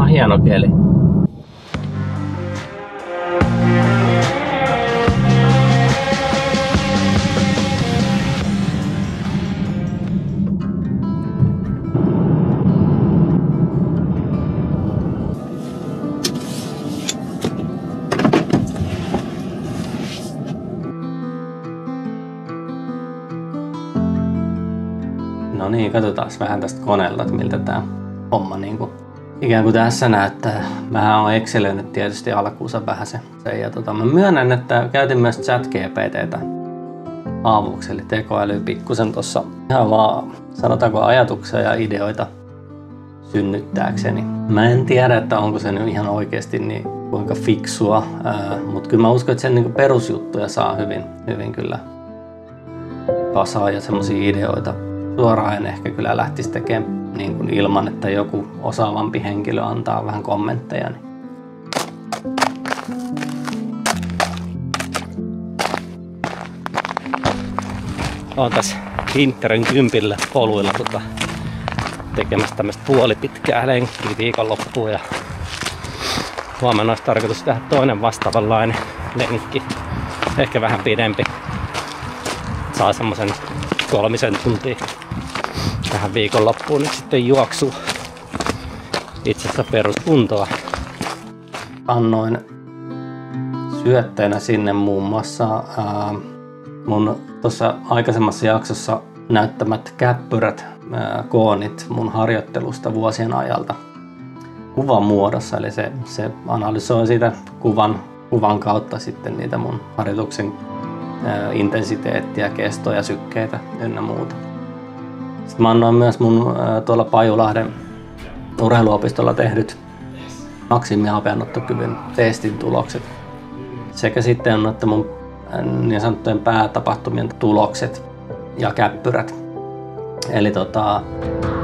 Hieno keli. No niin, katsotaan vähän tästä koneelta, että miltä tää homma niinku ikään kuin tässä näyttää. Mähän on excelöinyt tietysti alkuunsa vähän se. Ja mä myönnän, että käytin myös ChatGPT:tä avuksi, eli tekoäly pikkusen tossa ihan vaan, sanotaanko, ajatuksia ja ideoita synnyttääkseni. Mä en tiedä, että onko se nyt ihan oikeasti niin kuinka fiksua, mutta kyllä mä uskon, että sen niinku perusjuttuja saa hyvin kyllä kasaan ja semmosia ideoita. Suoraan en ehkä kyllä lähtisi tekemään niin kuin ilman, että joku osaavampi henkilö antaa vähän kommentteja. Olen tässä Hinterin kympillä poluilla tekemässä tämmöistä puolipitkää lenkkiä viikonloppuun. Ja huomenna olisi tarkoitus tehdä toinen vastaavanlainen lenkki, ehkä vähän pidempi. Saa semmosen 3 tuntia tähän viikonloppuun nyt sitten juoksuu itsestä peruskuntoa. Annoin syötteenä sinne muun muassa mun tuossa aikaisemmassa jaksossa näyttämät käppyrät, koonit mun harjoittelusta vuosien ajalta kuvan muodossa. Eli se analysoi sitä kuvan kautta sitten niitä mun harjoituksen intensiteettiä, kestoja, sykkeitä ynnä muuta. Sitten mä annoin myös mun tuolla Pajulahden urheiluopistolla tehdyt maksimihapeanottokyvyn testin tulokset. Sekä sitten annoitte mun niin sanottujen päätapahtumien tulokset ja käppyrät. Eli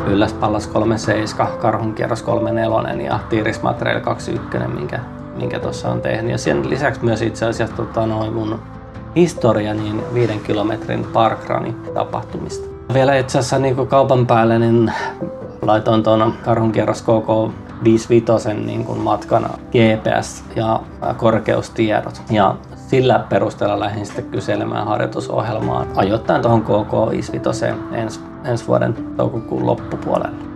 Ylläs-Pallas 37, Karhunkierros 34 ja Tiirismateriaali 21, minkä tuossa on tehnyt. Ja sen lisäksi myös itse asiassa mun historia niin 5 kilometrin parkrunning tapahtumista. Vielä itse asiassa niin kaupan päälle niin laitoin tuon Karhunkierros KK 55 niin kuin matkan GPS ja korkeustiedot. Ja sillä perusteella lähdin sitten kyselemään harjoitusohjelmaa ajoittain tuohon KK 55 ensi vuoden toukokuun loppupuolelle.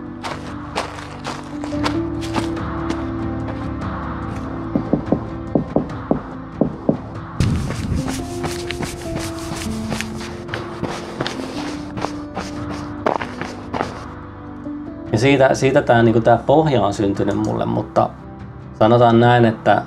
Ja siitä tää pohja on syntynyt mulle, mutta sanotaan näin, että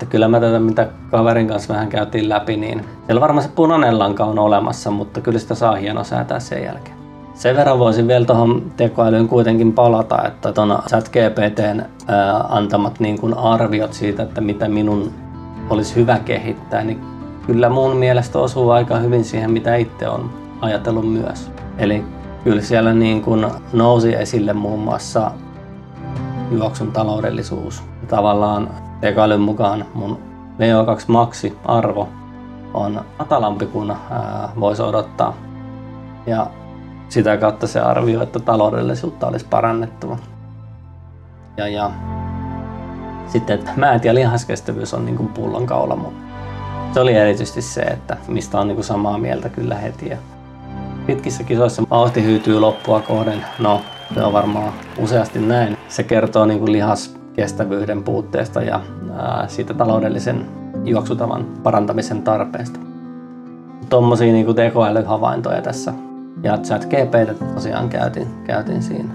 kyllä mä tätä mitä kaverin kanssa vähän käytiin läpi, niin siellä varmaan se punainen lanka on olemassa, mutta kyllä sitä saa hienosäätää sen jälkeen. Sen verran voisin vielä tuohon tekoälyyn kuitenkin palata, että tuon ChatGPT:n antamat niin kuin arviot siitä, että mitä minun olisi hyvä kehittää, niin kyllä mun mielestä osuu aika hyvin siihen, mitä itse on ajatellut myös. Eli kyllä siellä niin kuin nousi esille muun muassa juoksun taloudellisuus. Tavallaan tekoälyn mukaan mun VO2 maksi-arvo on matalampi kuin voisi odottaa. Ja sitä kautta se arvioi, että taloudellisuutta olisi parannettava. Ja sitten, että määt ja lihaskestävyys on niin kuin pullonkaula. Se oli erityisesti se, että mistä on niin kuin samaa mieltä kyllä heti. Ja pitkissä kisoissa vauhti hyytyy loppua kohden. No, se on varmaan useasti näin. Se kertoo niin kuin lihaskestävyyden puutteesta ja siitä taloudellisen juoksutavan parantamisen tarpeesta. Tommosia niin kuin tekoälyhavaintoja tässä. Ja ChatGPT tosiaan käytiin siinä.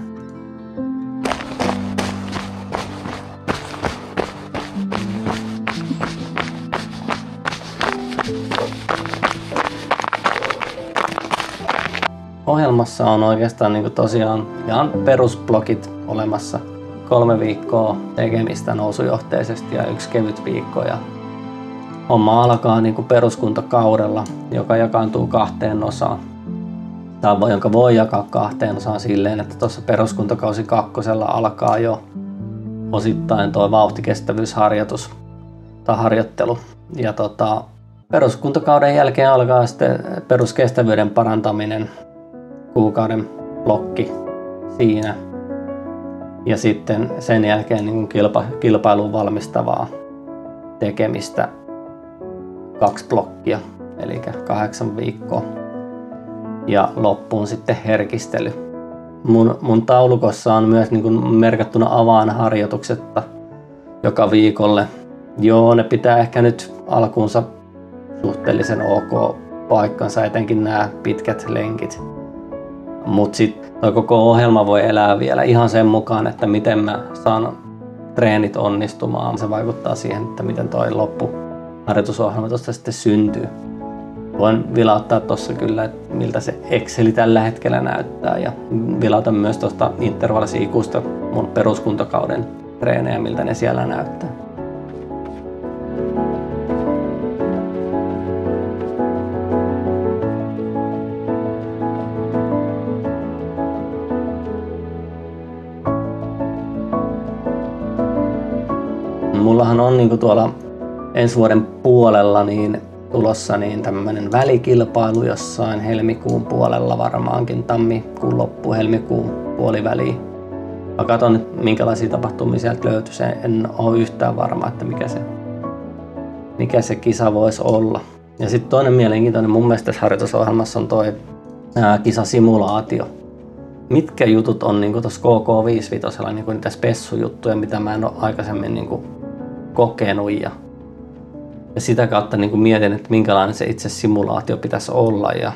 Ohjelmassa on oikeastaan niin kuin tosiaan ihan perusblokit olemassa. 3 viikkoa tekemistä nousujohteisesti ja 1 kevyt viikko. Ja homma alkaa niin kuin peruskuntakaudella, joka jakaantuu 2 osaan. Jonka voi jakaa 2 osaan silleen, että tuossa peruskuntakausi 2 alkaa jo osittain tuo vauhtikestävyysharjoitus tai harjoittelu. Ja peruskuntakauden jälkeen alkaa sitten peruskestävyyden parantaminen, kuukauden blokki siinä. Ja sitten sen jälkeen niin kilpailuun valmistavaa tekemistä 2 blokkia, eli 8 viikkoa. Ja loppuun sitten herkistely. Mun taulukossa on myös niin kuin merkattuna avainharjoitukset joka viikolle. Joo, ne pitää ehkä nyt alkuunsa suhteellisen ok paikkansa, etenkin nämä pitkät lenkit. Mutta sitten koko ohjelma voi elää vielä ihan sen mukaan, että miten mä saan treenit onnistumaan. Se vaikuttaa siihen, että miten toi loppuharjoitusohjelma tuosta sitten syntyy. Voin vilauttaa tuossa kyllä, että miltä se Exceli tällä hetkellä näyttää ja vilautan myös tuosta intervallisiikusta mun peruskuntokauden treenejä, miltä ne siellä näyttää. Mullahan on niin tuolla ensi vuoden puolella niin tulossa niin tämmöinen välikilpailu jossain helmikuun puolella varmaankin, tammikuun loppu, helmikuun puoliväliin. Mä katson nyt minkälaisia tapahtumia sieltä löytyy, en ole yhtään varma, että mikä se kisa voisi olla. Ja sitten toinen mielenkiintoinen mun mielestä tässä harjoitusohjelmassa on toi kisasimulaatio. Mitkä jutut on niin tuossa KK55 niin niitä spessujuttuja, mitä mä en ole aikaisemmin niin kokenut ja sitä kautta niin mietin, että minkälainen se itse simulaatio pitäisi olla. Ja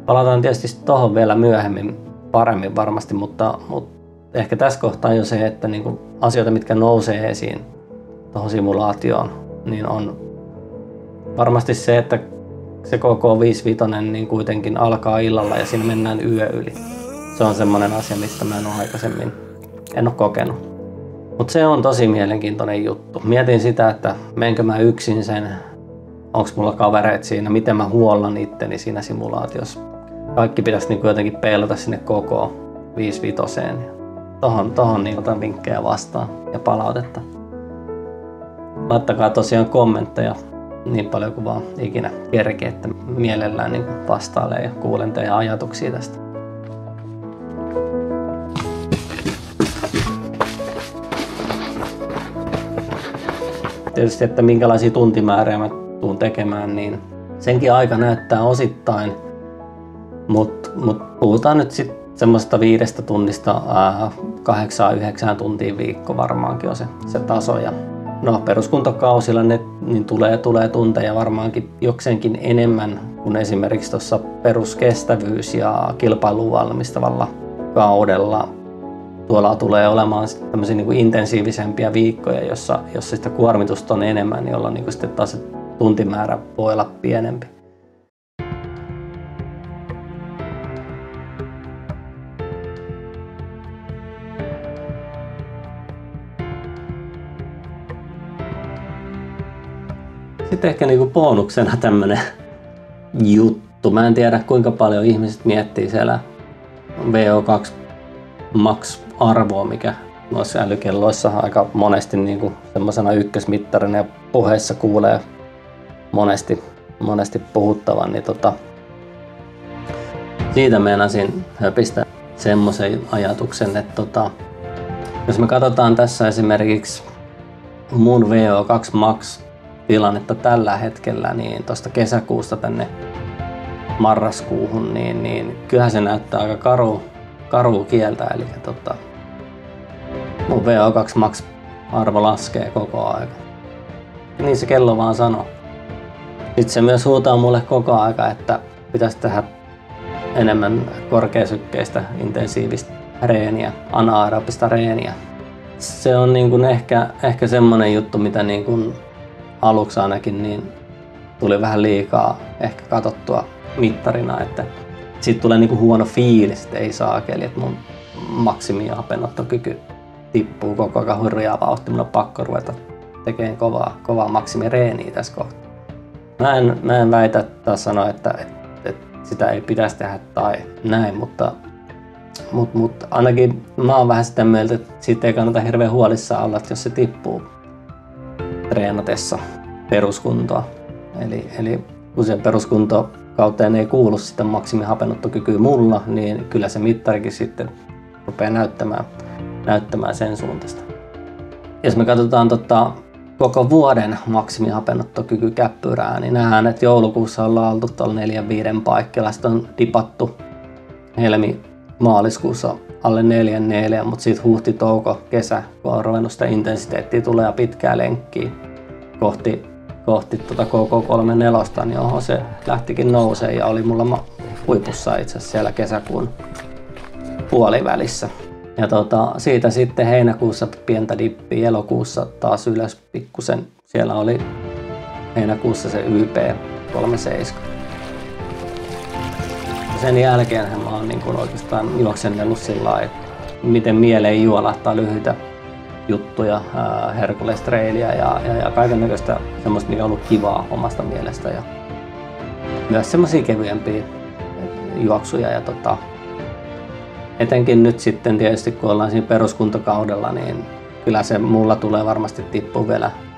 palataan tietysti tuohon vielä myöhemmin paremmin varmasti, mutta ehkä tässä kohtaa jo se, että niin asioita, mitkä nousee esiin tuohon simulaatioon, niin on varmasti se, että se KK55 niin kuitenkin alkaa illalla ja siinä mennään yö yli. Se on semmoinen asia, mistä mä en ole aikaisemmin kokenut. Mutta se on tosi mielenkiintoinen juttu. Mietin sitä, että menkö mä yksin sen, onko mulla kavereet siinä, miten mä huollan itteni siinä simulaatiossa. Kaikki pitäisi niin jotenkin peilata sinne koko 55. Tohon niin otan vinkkejä vastaan ja palautetta. Laittakaa tosiaan kommentteja niin paljon kuin vaan ikinä kerkee, että mielellään niin vastailee ja kuulen teidän ajatuksia tästä. Tietysti, että minkälaisia tuntimääriä mä tuun tekemään, niin senkin aika näyttää osittain, mutta puhutaan nyt sitten semmoista 5 tunnista 8-9 tuntia viikko varmaankin on se taso. Ja no, peruskuntokausilla niin tulee tunteja varmaankin jokseenkin enemmän kuin esimerkiksi tuossa peruskestävyys- ja kilpailuun valmistavalla kaudella. Tuolla tulee olemaan tämmöisiä niin kuin intensiivisempiä viikkoja, jossa sitä kuormitusta on enemmän, jolloin niin kuin sitten taas se tuntimäärä voi olla pienempi. Sitten ehkä niin kuin bonuksena tämmöinen juttu. Mä en tiedä kuinka paljon ihmiset miettii siellä VO2 max-arvoa, mikä noissa älykelloissa aika monesti niin kuin semmoisena ykkösmittarina ja puheessa kuulee monesti puhuttavan, niin siitä meinasin höpistä semmoisen ajatuksen, että jos me katsotaan tässä esimerkiksi mun VO2 max-tilannetta tällä hetkellä, niin tuosta kesäkuusta tänne marraskuuhun, niin kyllähän se näyttää aika karu kieltä, eli mun VO2 max arvo laskee koko aika. Niin se kello vaan sanoo. Sitten se myös huutaa mulle koko aika, että pitäisi tehdä enemmän korkeasykkeistä intensiivistä reeniä, anaerobista reeniä. Se on niin kuin ehkä semmoinen juttu, mitä niin kuin aluksi ainakin niin tuli vähän liikaa ehkä katsottua mittarina, että siitä tulee niinku huono fiilis, että ei saakeli, että mun maksimihapenottokyky tippuu koko ajan hurjaa vauhtia. Mun on pakko ruveta tekemään kovaa maksimireeniä tässä kohtaa. Mä en väitä tai sano, että sitä ei pitäisi tehdä tai näin, mutta ainakin mä oon vähän sitä mieltä, että siitä ei kannata hirveän huolissaan olla, että jos se tippuu treenatessa peruskuntoa. Eli kun se peruskunto kauteen ei kuulu sitä maksimihapenottokykyä mulla, niin kyllä se mittarikin sitten rupeaa näyttämään näyttämään sen suuntaista. Jos me katsotaan koko vuoden maksimihapennottokykykäppyrää, niin nähdään, että joulukuussa ollaan oltu tuolla 4-5 paikkeilla. Sitten on dipattu maaliskuussa alle 4, mutta sitten huhti, touko, kesä, kun on ruvennut sitä intensiteettiä tulee ja pitkää lenkkiä kohti KK34, niin oho, se lähtikin nousee ja oli mulla huipussa itse asiassa siellä kesäkuun puolivälissä. Ja siitä sitten heinäkuussa pientä dippiä, elokuussa taas ylös pikkusen. Siellä oli heinäkuussa se YP 37. Ja sen jälkeen mä oon niin kuin oikeastaan juoksennellut sillä lailla, että miten mieleen juolahtaa lyhyitä juttuja, Hercules Trailia ja kaikennäköistä semmoista, mikä on ollut kivaa omasta mielestä. Ja myös semmoisia kevyempiä juoksuja. Ja etenkin nyt sitten tietysti, kun ollaan siinä peruskuntakaudella, niin kyllä se mulla tulee varmasti tippua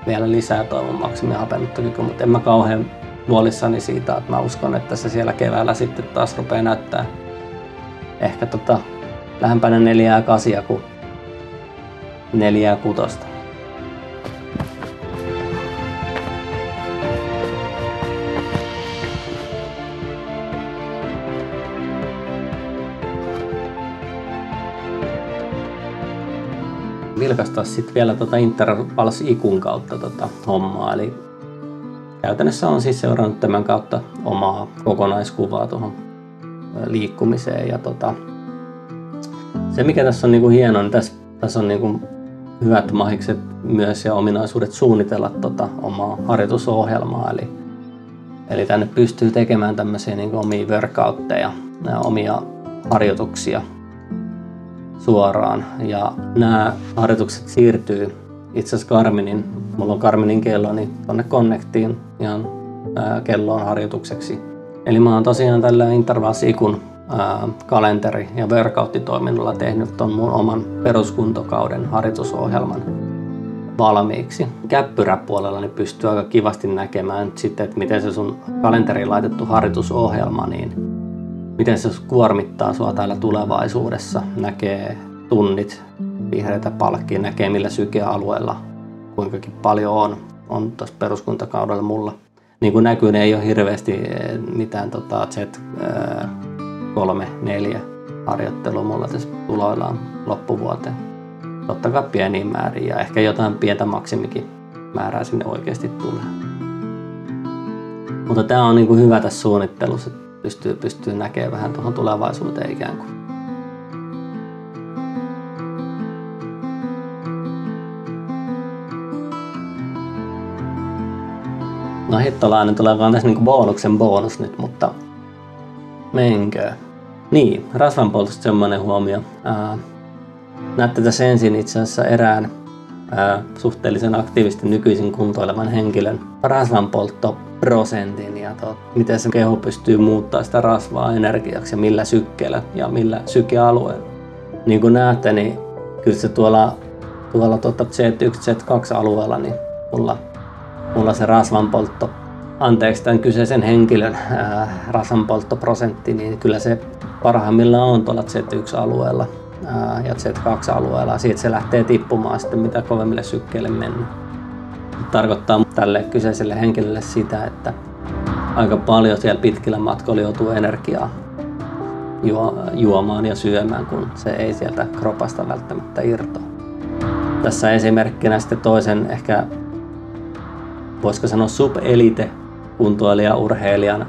vielä lisää toivon maksimihapennottokyky, mutta en mä kauhean huolissani siitä, että mä uskon, että se siellä keväällä sitten taas rupeaa näyttää ehkä lähempänä 4-8 kuin 4-6. Vilkastaa sitten vielä intervals-ikun kautta hommaa, eli käytännössä on siis seurannut tämän kautta omaa kokonaiskuvaa tuohon liikkumiseen. Ja se mikä tässä on niinku hienoa, niin tässä on niinku hyvät mahikset myös ja ominaisuudet suunnitella omaa harjoitusohjelmaa. Eli tänne pystyy tekemään tämmöisiä niinku omia workoutteja ja omia harjoituksia suoraan. Ja nämä harjoitukset siirtyy itse asiassa mulla on Garminin kello, niin tonne Connectiin ihan kelloon harjoitukseksi. Eli mä oon tosiaan tällä intervalsikun kalenteri- ja workout-toiminnolla tehnyt ton mun oman peruskuntokauden harjoitusohjelman valmiiksi. Käppyräpuolella niin pystyy aika kivasti näkemään nyt sitten, että miten se sun kalenteriin laitettu harjoitusohjelma, niin miten se kuormittaa sua täällä tulevaisuudessa. Näkee tunnit, vihreitä palkkia, näkee millä sykealueella kuinkakin paljon on tuossa peruskuntakaudella mulla. Niin kuin näkyy, niin ei ole hirveästi mitään Z3-4 harjoittelua mulla tässä tuloillaan loppuvuoteen. Totta kai pieniä määriä ja ehkä jotain pientä maksimikin määrää sinne oikeasti tulee. Mutta tää on niin kuin hyvä tässä suunnittelussa, että pystyy näkemään vähän tuohon tulevaisuuteen ikään kuin. No hittolainen tulee vaan tässä niinku bonus nyt, mutta menkö. Niin, rasvanpoltosta semmoinen huomio. Näette tässä ensin itse asiassa erään suhteellisen aktiivisesti nykyisin kuntoilevan henkilön rasvanpolttoprosentin ja miten se keho pystyy muuttaa sitä rasvaa energiaksi ja millä sykkeellä ja millä sykealueella. Niin kuin näette, niin kyllä se tuolla Z1, Z2 alueella, niin mulla se tämän kyseisen henkilön rasvanpolttoprosentti, niin kyllä se parhaimmillaan on tuolla Z1-alueella ja Z2-alueella. Siitä se lähtee tippumaan sitten mitä kovemmille sykkeille mennään. Tarkoittaa tälle kyseiselle henkilölle sitä, että aika paljon siellä pitkillä matkoilla joutuu energiaa juomaan ja syömään, kun se ei sieltä kropasta välttämättä irtoa. Tässä esimerkkinä sitten toisen ehkä voisiko sanoa sub-elite kuntoilija urheilijan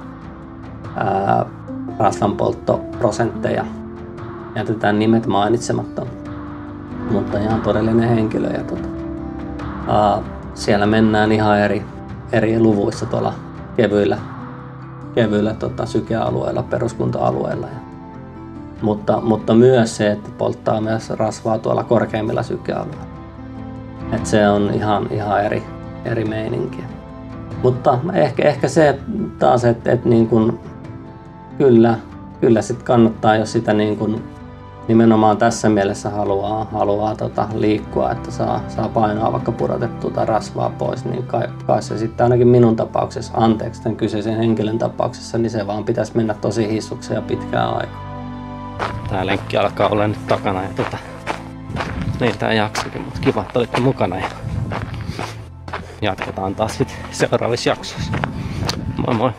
rasvanpolttoprosentteja. Jätetään nimet mainitsematta, mutta ihan todellinen henkilö. Ja siellä mennään ihan eri luvuissa tuolla kevyillä sykealueilla, peruskuntoalueilla. Mutta myös se, että polttaa myös rasvaa tuolla korkeimmilla sykealueilla. Et se on ihan eri meininkiä. Mutta ehkä se taas, että niin kun, kyllä sit kannattaa, jos sitä niin kun nimenomaan tässä mielessä haluaa liikkua, että saa painoa vaikka pudotettua tai rasvaa pois, niin kai se sitten ainakin minun tapauksessa, tämän kyseisen henkilön tapauksessa, niin se vaan pitäisi mennä tosi hissukseen ja pitkään aikaa. Tää lenkki alkaa olla nyt takana ja Niin tää jaksokin, mutta kiva, että olitte mukana ja jatketaan taas sitten seuraavissa jaksoissa. Moi moi!